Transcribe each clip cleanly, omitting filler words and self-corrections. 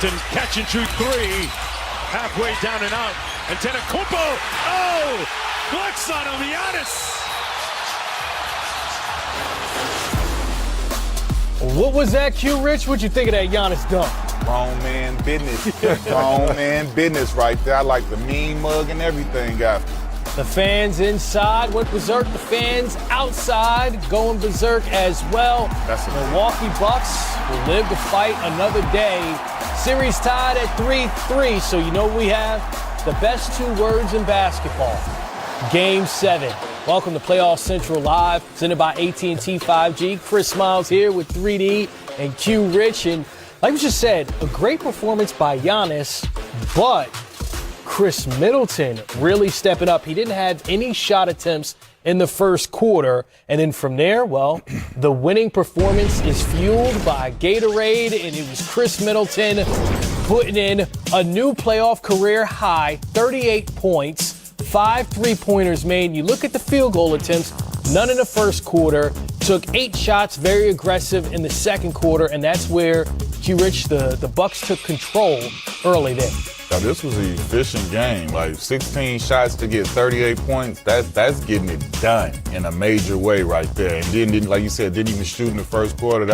Middleton catch and shoot three. Halfway down and out. And Antetokounmpo. Oh! Flex on him, Giannis. What was that, Q Rich? What'd you think of that Giannis dunk? Grown man business. Grown man business right there. I like the mean mug and everything, guys. The fans inside went berserk. The fans outside going berserk as well. That's Milwaukee Bucks will live to fight another day. Series tied at 3-3, so you know what we have? The best two words in basketball. Game 7. Welcome to Playoff Central Live, presented by AT&T 5G. Chris Miles here with 3D and Q Rich. And like we just said, a great performance by Giannis, but Chris Middleton really stepping up. He didn't have any shot attempts in the first quarter. And then from there, well, the winning performance is fueled by Gatorade, and it was Chris Middleton putting in a new playoff career high, 38 points, 5 3-pointers made. You look at the field goal attempts, none in the first quarter, took 8 shots, very aggressive in the second quarter, and that's where Q Rich, the Bucks took control early there. Now, this was an efficient game. Like 16 shots to get 38 points. That's getting it done in a major way right there. And then like you said, didn't even shoot in the first quarter.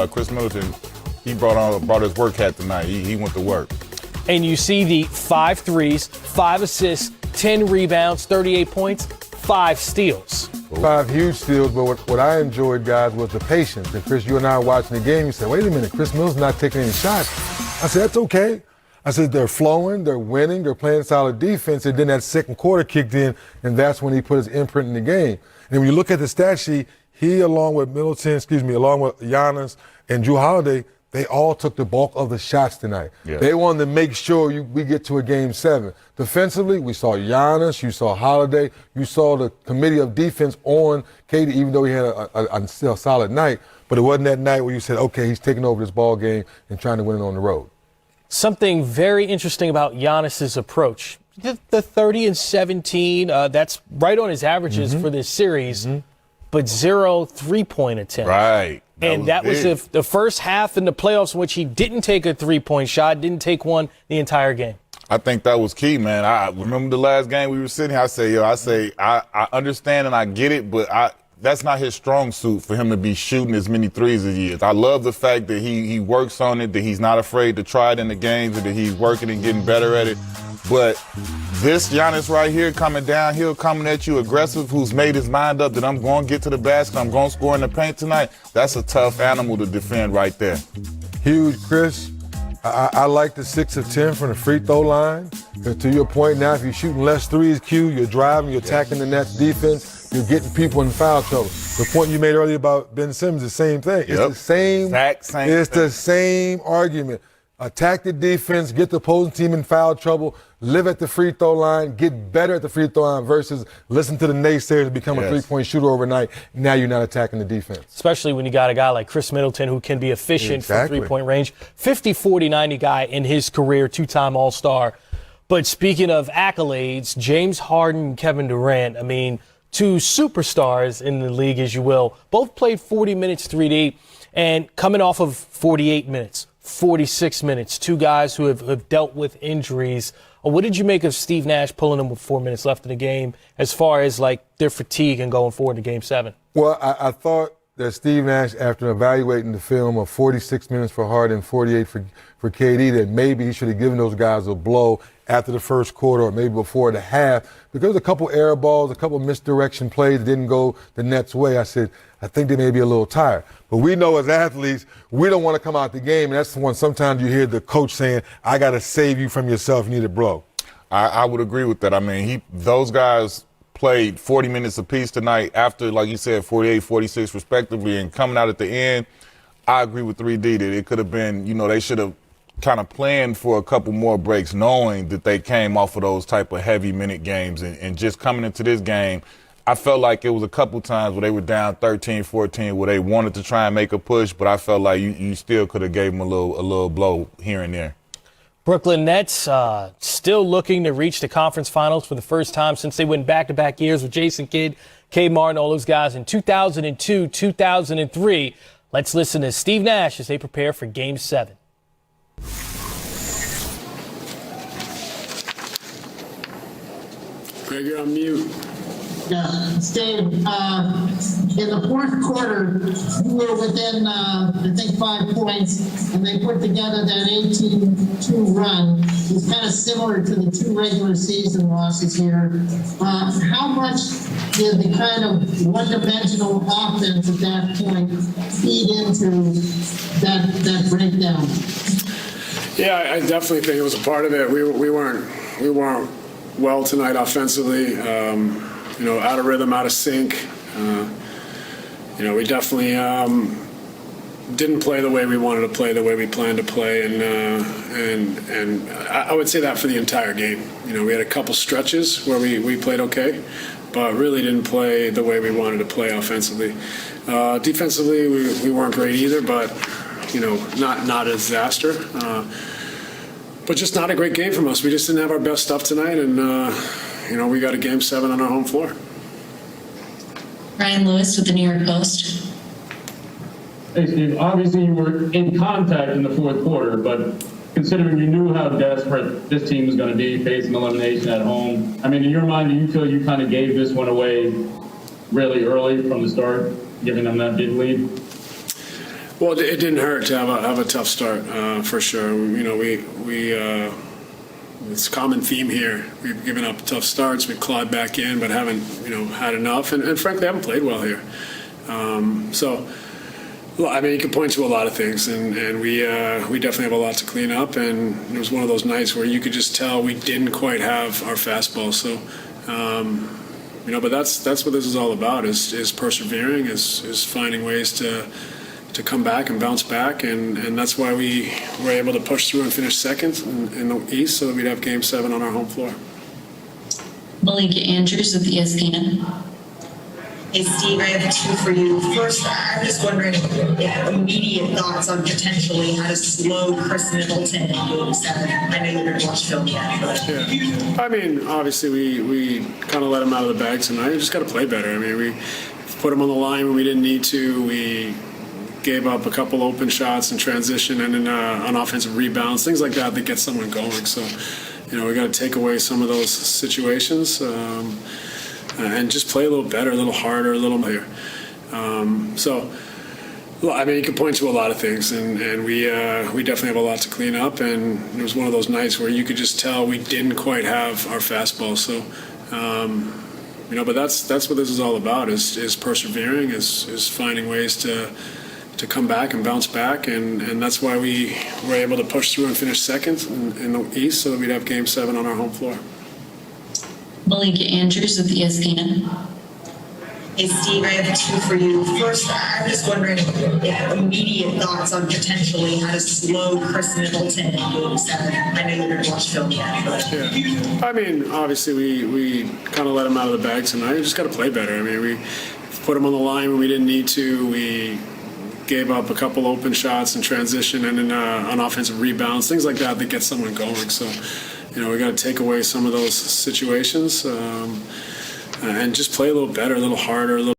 Chris Middleton, he brought his work hat tonight. He went to work. And you see the 5 threes, 5 assists, 10 rebounds, 38 points, 5 steals. 5 huge steals, but what I enjoyed, guys, was the patience. And Chris, you and I were watching the game. You said, wait a minute, Chris Middleton's not taking any shots. I said, that's okay. I said, they're flowing, they're winning, they're playing solid defense, and then that second quarter kicked in, and that's when he put his imprint in the game. And when you look at the stat sheet, he, along with Giannis and Jrue Holiday, they all took the bulk of the shots tonight. Yeah. They wanted to make sure we get to a Game 7. Defensively, we saw Giannis, you saw Holiday, you saw the committee of defense on KD, even though he had a still solid night, but it wasn't that night where you said, okay, he's taking over this ball game and trying to win it on the road. Something very interesting about Giannis's approach. The 30 and 17, that's right on his averages for this series, but 0 3-point attempts. Right. That was the first half in the playoffs in which he didn't take a 3-point shot, didn't take one the entire game. I think that was key, man. I remember the last game we were sitting here, I understand and I get it, but that's not his strong suit for him to be shooting as many threes as he is. I love the fact that he works on it, that he's not afraid to try it in the games, and that he's working and getting better at it. But this Giannis right here coming downhill, coming at you aggressive, who's made his mind up that I'm going to get to the basket, I'm going to score in the paint tonight, that's a tough animal to defend right there. Huge, Chris. I like the 6 of 10 from the free throw line. But to your point now, if you're shooting less threes, Q, you're driving, you're attacking the Nets defense, you're getting people in foul trouble. The point you made earlier about Ben Simmons, the same thing. It's the same. The same argument. Attack the defense, get the opposing team in foul trouble, live at the free throw line, get better at the free throw line versus listen to the naysayers and become a 3-point shooter overnight. Now you're not attacking the defense. Especially when you got a guy like Chris Middleton who can be efficient from 3-point range. 50, 40, 90 guy in his career, 2-time All-Star. But speaking of accolades, James Harden and Kevin Durant, I mean, 2 superstars in the league, as you will, both played 40 minutes 3D and coming off of 48 minutes. 46 minutes, 2 guys who have dealt with injuries. What did you make of Steve Nash pulling them with 4 minutes left in the game as far as like their fatigue and going forward to Game 7? Well, I thought that Steve Nash, after evaluating the film of 46 minutes for Harden and 48 for KD, that maybe he should have given those guys a blow after the first quarter or maybe before the half, because there was a couple air balls, a couple misdirection plays that didn't go the Nets' way. I said, I think they may be a little tired. But we know as athletes, we don't want to come out the game, and that's when sometimes you hear the coach saying, I got to save you from yourself, you need a blow. I would agree with that. I mean, those guys played 40 minutes apiece tonight after, like you said, 48, 46 respectively, and coming out at the end, I agree with 3D that it could have been, they should have kind of planned for a couple more breaks, knowing that they came off of those type of heavy minute games, and just coming into this game, I felt like it was a couple times where they were down 13, 14, where they wanted to try and make a push, but I felt like you still could have gave them a little blow here and there. Brooklyn Nets still looking to reach the conference finals for the first time since they went back-to-back years with Jason Kidd, K. Martin, all those guys in 2002, 2003. Let's listen to Steve Nash as they prepare for Game 7. Craig, you're on mute. Yeah, Dave, in the fourth quarter, we were within, I think, 5 points, and they put together that 18-2 run. It's kind of similar to the 2 regular season losses here. How much did the kind of one-dimensional offense at that point feed into that breakdown? Yeah, I definitely think it was a part of it. We weren't well tonight offensively. Out of rhythm, out of sync. We definitely didn't play the way we wanted to play, the way we planned to play, and I would say that for the entire game. We had a couple stretches where we played okay, but really didn't play the way we wanted to play offensively. Defensively, we weren't great either, but not a disaster. But just not a great game from us. We just didn't have our best stuff tonight, and we got a Game 7 on our home floor. Ryan Lewis with the New York Post. Hey, Steve, obviously you were in contact in the fourth quarter, but considering you knew how desperate this team was going to be, facing elimination at home, I mean, in your mind, do you feel you kind of gave this one away really early from the start, giving them that big lead? Well, it didn't hurt to have a tough start, for sure. It's a common theme here. We've given up tough starts. We've clawed back in, but haven't, had enough. And frankly, haven't played well here. You can point to a lot of things, and we definitely have a lot to clean up. And it was one of those nights where you could just tell we didn't quite have our fastball. So, but that's what this is all about: is persevering, is finding ways to come back and bounce back, and that's why we were able to push through and finish second in the East, so that we'd have Game 7 on our home floor. Malika Andrews with ESPN. Hey, Steve, I have 2 for you. First, I'm just wondering if immediate thoughts on potentially how to slow Chris Middleton in Game 7. I know you're going to watch film yet, but... Yeah. Obviously, we kind of let him out of the bag tonight. We just got to play better. We put him on the line when we didn't need to. We gave up a couple open shots in transition and in on offensive rebounds, things like that get someone going. So, we got to take away some of those situations and just play a little better, a little harder, a little more. You can point to a lot of things, and we definitely have a lot to clean up. And it was one of those nights where you could just tell we didn't quite have our fastball. So, but that's what this is all about: is persevering, is finding ways to come back and bounce back, and that's why we were able to push through and finish second in the East, so that we'd have Game 7 on our home floor. Malika Andrews with ESPN. Hey, Steve, I have 2 for you. First, I'm just wondering if immediate thoughts on potentially how to slow Chris Middleton in Game 7. I know you're going to watch film yet, but... Yeah. Obviously, we kind of let him out of the bag tonight. We just got to play better. We put him on the line when we didn't need to. We gave up a couple open shots in transition and in on offensive rebounds, things like that get someone going. So, we got to take away some of those situations and just play a little better, a little harder, a little